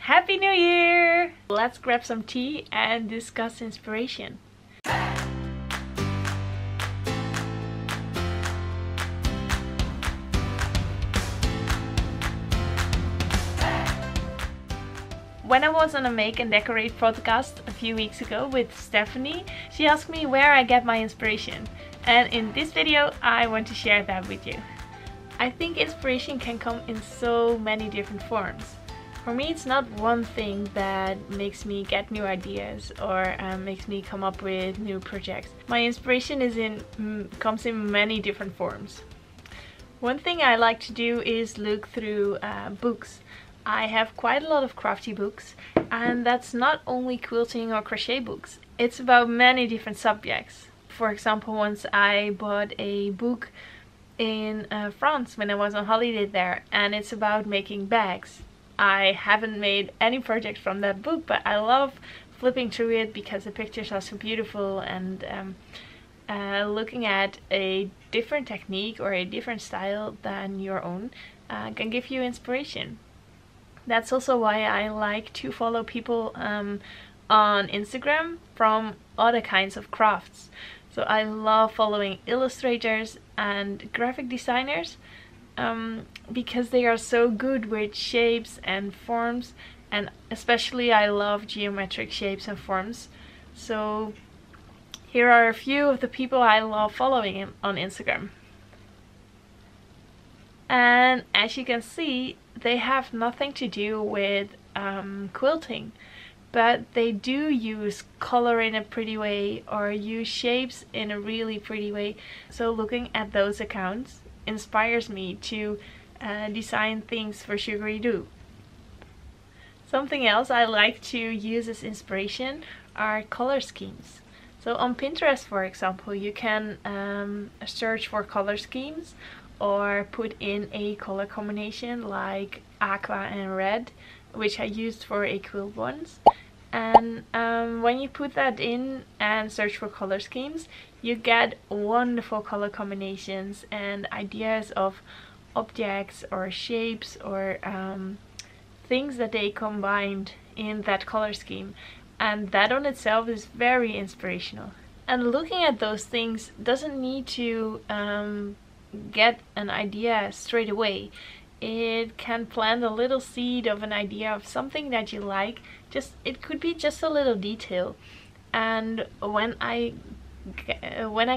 Happy New Year! Let's grab some tea and discuss inspiration. When I was on a Make and Decorate podcast a few weeks ago with Stephanie, she asked me where I get my inspiration. And in this video, I want to share that with you. I think inspiration can come in so many different forms. For me, it's not one thing that makes me get new ideas or makes me come up with new projects. My inspiration comes in many different forms. One thing I like to do is look through books. I have quite a lot of crafty books, and that's not only quilting or crochet books. It's about many different subjects. For example, once I bought a book in France when I was on holiday there, and it's about making bags. I haven't made any project from that book, but I love flipping through it because the pictures are so beautiful, and looking at a different technique or a different style than your own can give you inspiration. That's also why I like to follow people on Instagram from other kinds of crafts. So I love following illustrators and graphic designers because they are so good with shapes and forms, and especially I love geometric shapes and forms. So here are a few of the people I love following on Instagram. And as you can see, they have nothing to do with quilting, but they do use color in a pretty way or use shapes in a really pretty way. So looking at those accounts inspires me to design things for Sugaridoo. Something else I like to use as inspiration are color schemes. So on Pinterest, for example, you can search for color schemes or put in a color combination like aqua and red, which I used for a quilt once. And when you put that in and search for color schemes, you get wonderful color combinations and ideas of objects or shapes or things that they combined in that color scheme. And that on itself is very inspirational. And looking at those things doesn't need to get an idea straight away. It can plant a little seed of an idea of something that you like. It could be just a little detail. And when I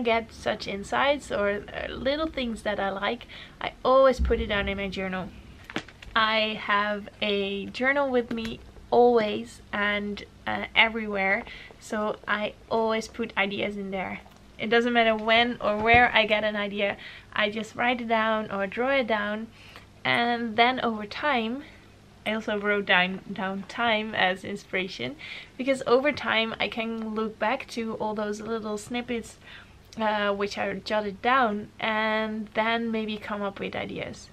get such insights or little things that I like, I always put it down in my journal. I have a journal with me always and everywhere, so I always put ideas in there. It doesn't matter when or where I get an idea, I just write it down or draw it down, and then over time, I also wrote down time as inspiration, because over time I can look back to all those little snippets which I jotted down, and then maybe come up with ideas.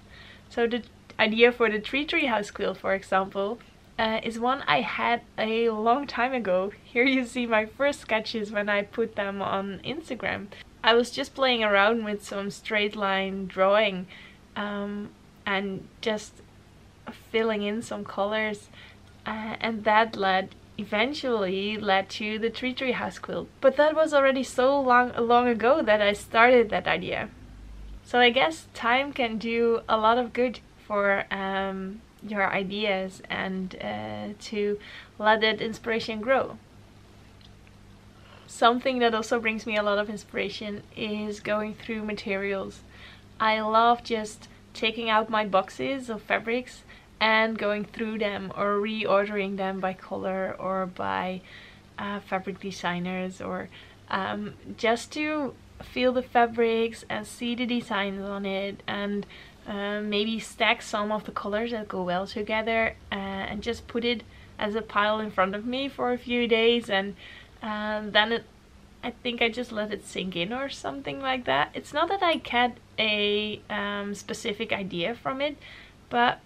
So the idea for the tree house quilt, for example, is one I had a long time ago. Here you see my first sketches when I put them on Instagram. I was just playing around with some straight line drawing and just filling in some colors, and that eventually led to the tree house quilt. But that was already so long ago that I started that idea. So I guess time can do a lot of good for your ideas and to let that inspiration grow. Something that also brings me a lot of inspiration is going through materials. I love just taking out my boxes of fabrics and going through them or reordering them by color or by fabric designers, or just to feel the fabrics and see the designs on it, and maybe stack some of the colors that go well together and just put it as a pile in front of me for a few days, and then I think I just let it sink in or something like that. It's not that I get a specific idea from it, but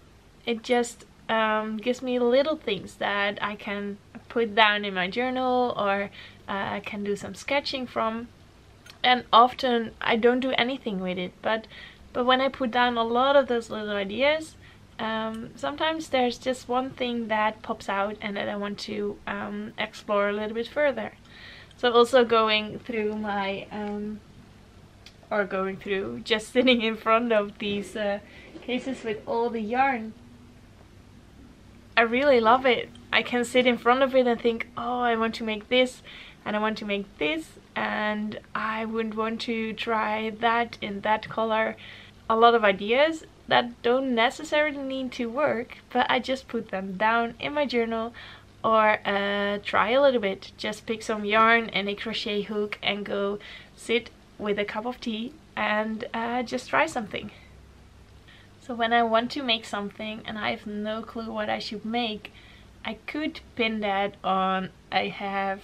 it just gives me little things that I can put down in my journal, or I can do some sketching from. And often I don't do anything with it, but when I put down a lot of those little ideas, Sometimes there's just one thing that pops out and that I want to explore a little bit further. So also going through my just sitting in front of these cases with all the yarn, I really love it. I can sit in front of it and think, oh, I want to make this and I want to make this and I would want to try that in that color. A lot of ideas that don't necessarily need to work, but I just put them down in my journal or try a little bit. Just pick some yarn and a crochet hook and go sit with a cup of tea and just try something. So when I want to make something and I have no clue what I should make, I could pin that on, I have,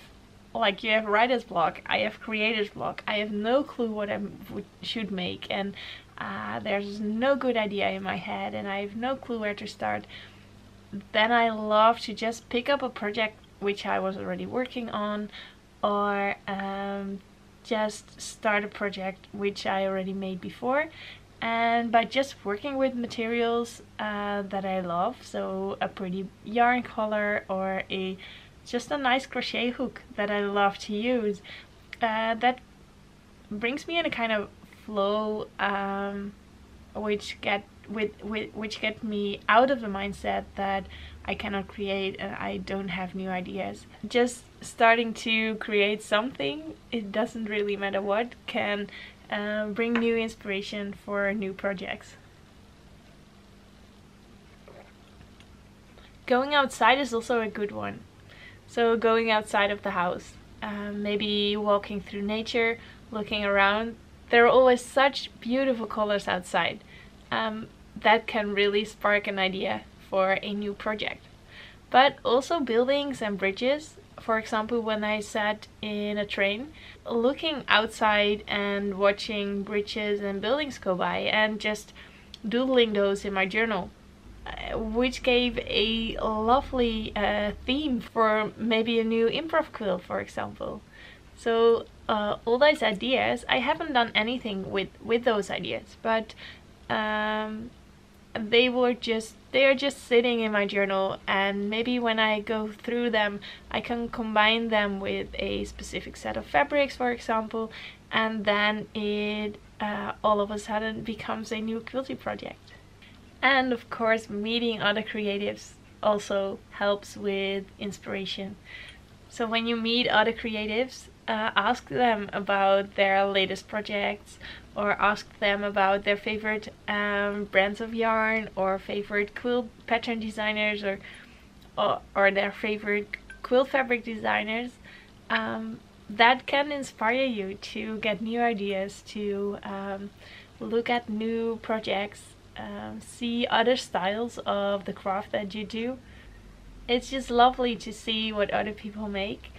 like you have writer's block, I have creator's block, I have no clue what I should make, and there's no good idea in my head and I have no clue where to start. Then I love to just pick up a project which I was already working on, or just start a project which I already made before. And by just working with materials that I love, so a pretty yarn color or just a nice crochet hook that I love to use, that brings me in a kind of flow, which get me out of the mindset that I cannot create and I don't have new ideas. Just starting to create something, it doesn't really matter what, can bring new inspiration for new projects. Going outside is also a good one. So going outside of the house, maybe walking through nature, looking around. There are always such beautiful colors outside that can really spark an idea for a new project. But also buildings and bridges. For example, when I sat in a train, looking outside and watching bridges and buildings go by and just doodling those in my journal, which gave a lovely theme for maybe a new improv quilt, for example. So all those ideas, I haven't done anything with those ideas, but they are just sitting in my journal, and maybe when I go through them I can combine them with a specific set of fabrics, for example, and then it all of a sudden becomes a new quilting project. And of course, meeting other creatives also helps with inspiration. So when you meet other creatives, ask them about their latest projects, or ask them about their favorite brands of yarn, or favorite quilt pattern designers, or their favorite quilt fabric designers. That can inspire you to get new ideas, to look at new projects, see other styles of the craft that you do. It's just lovely to see what other people make,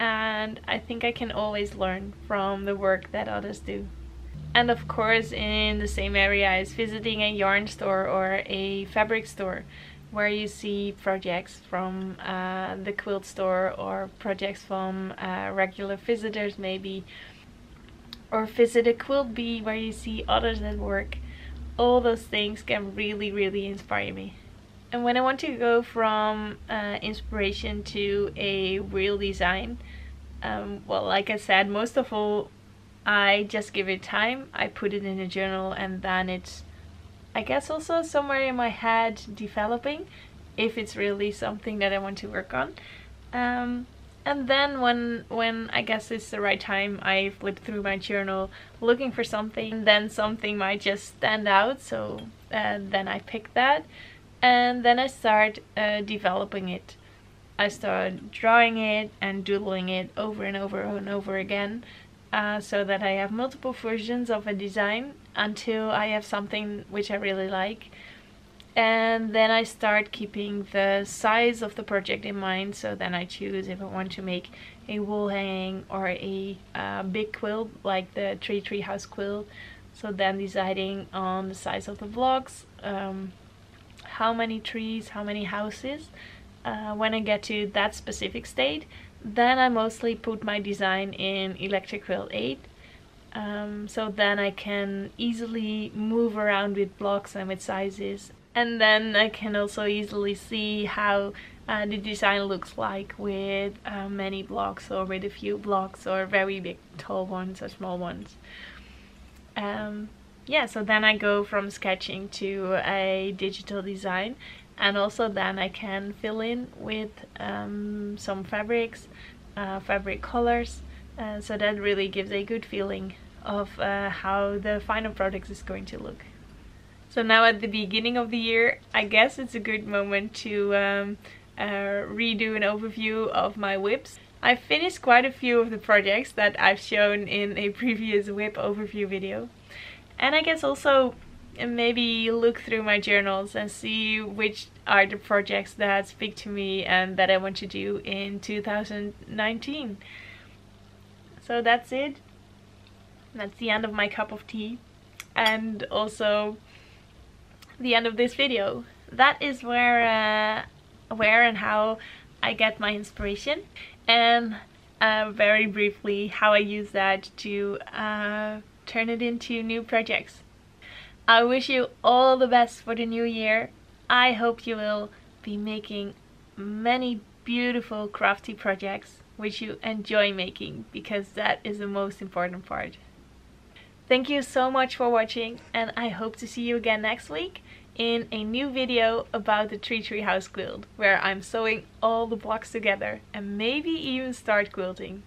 and I think I can always learn from the work that others do. And of course, in the same area is visiting a yarn store or a fabric store, where you see projects from the quilt store, or projects from regular visitors maybe, or visit a quilt bee where you see others at work. All those things can really inspire me. And when I want to go from inspiration to a real design, well, like I said, most of all, I just give it time. I put it in a journal, and then it's, I guess, also somewhere in my head developing, if it's really something that I want to work on. And then when I guess it's the right time, I flip through my journal looking for something, then something might just stand out, so then I pick that, and then I start developing it. I start drawing it and doodling it over and over and over again, so that I have multiple versions of a design until I have something which I really like. And then I start keeping the size of the project in mind, so then I choose if I want to make a wall hanging or a big quilt like the tree house quilt. So then deciding on the size of the blocks, how many trees, how many houses. When I get to that specific state, then I mostly put my design in Electric Quilt 8. So then I can easily move around with blocks and with sizes. And then I can also easily see how the design looks like with many blocks, or with a few blocks, or very big tall ones or small ones. Yeah, so then I go from sketching to a digital design, and also then I can fill in with some fabrics, fabric colors, so that really gives a good feeling of how the final product is going to look. So now at the beginning of the year, I guess it's a good moment to redo an overview of my whips. I've finished quite a few of the projects that I've shown in a previous whip overview video. And I guess also maybe look through my journals and see which are the projects that speak to me and that I want to do in 2019. So that's it. That's the end of my cup of tea, and also the end of this video. That is where and how I get my inspiration, and very briefly how I use that to turn it into new projects. I wish you all the best for the new year. I hope you will be making many beautiful crafty projects which you enjoy making, because that is the most important part. Thank you so much for watching, and I hope to see you again next week in a new video about the Tree house quilt, where I'm sewing all the blocks together and maybe even start quilting.